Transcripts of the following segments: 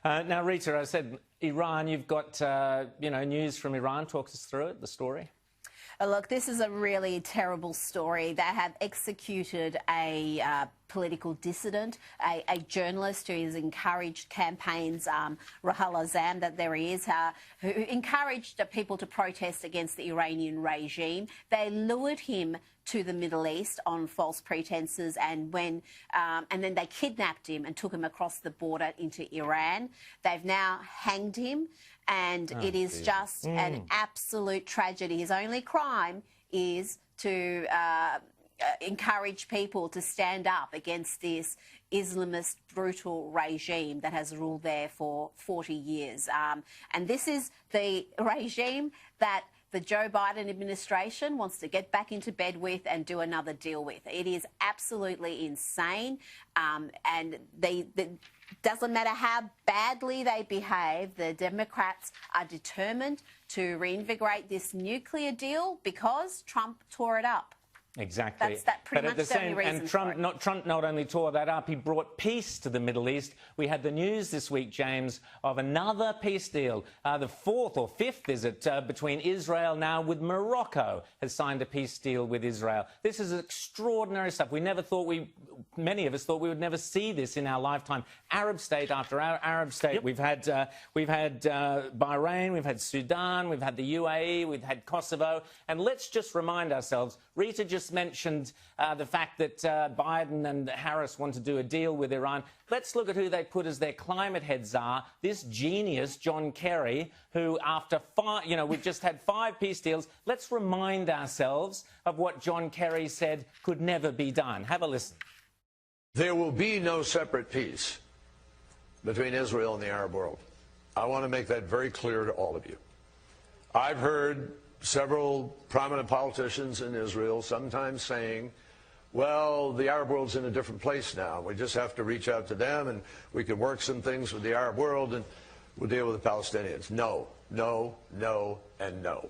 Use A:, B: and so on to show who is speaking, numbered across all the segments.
A: Now, Rita, I said Iran. You've got news from Iran. Talk us through it, the story.
B: Look, this is a really terrible story. They have executed a political dissident, a journalist who has encouraged campaigns, Rahal Azam, that there he is, who encouraged people to protest against the Iranian regime. They lured him to the Middle East on false pretenses, and then they kidnapped him and took him across the border into Iran. They've now hanged him, and it is just an absolute tragedy. His only crime is to encourage people to stand up against this Islamist brutal regime that has ruled there for 40 years. And this is the regime that the Joe Biden administration wants to get back into bed with and do another deal with. It is absolutely insane, and doesn't matter how badly they behave, the Democrats are determined to reinvigorate this nuclear deal because Trump tore it up.
A: Exactly.
B: That's pretty much the only reason.
A: And Trump not only tore that up, he brought peace to the Middle East. We had the news this week, James, of another peace deal. The fourth or fifth, is it, between Israel now with Morocco has signed a peace deal with Israel. This is extraordinary stuff. We never thought many of us thought we would never see this in our lifetime. Arab state after Arab state. Yep. We've had Bahrain, we've had Sudan, we've had the UAE, we've had Kosovo. And let's just remind ourselves, Rita just mentioned the fact that Biden and Harris want to do a deal with Iran. Let's look at who they put as their climate head czar, this genius, John Kerry, who after we've just had 5 peace deals. Let's remind ourselves of what John Kerry said could never be done. Have a listen.
C: There will be no separate peace between Israel and the Arab world. I want to make that very clear to all of you. I've heard several prominent politicians in Israel sometimes saying, well, the Arab world's in a different place now. We just have to reach out to them and we can work some things with the Arab world and we'll deal with the Palestinians. No, no, no, and no.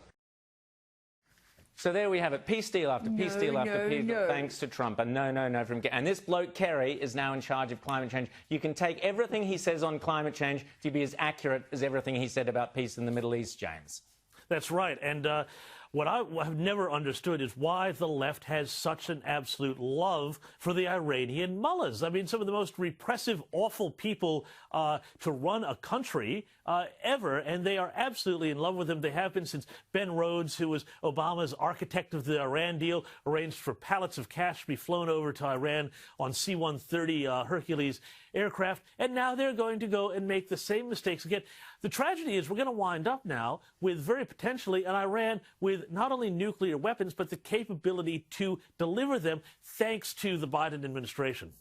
A: So there we have it. Peace deal after peace deal after peace deal, thanks to Trump. And no from... And this bloke, Kerry, is now in charge of climate change. You can take everything he says on climate change to be as accurate as everything he said about peace in the Middle East, James.
D: That's right. And what I have never understood is why the left has such an absolute love for the Iranian mullahs. I mean, some of the most repressive, awful people to run a country ever, and they are absolutely in love with him. They have been since Ben Rhodes, who was Obama's architect of the Iran deal, arranged for pallets of cash to be flown over to Iran on C-130 Hercules aircraft, and now they're going to go and make the same mistakes again. The tragedy is we're going to wind up now with very potentially an Iran with not only nuclear weapons, but the capability to deliver them thanks to the Biden administration.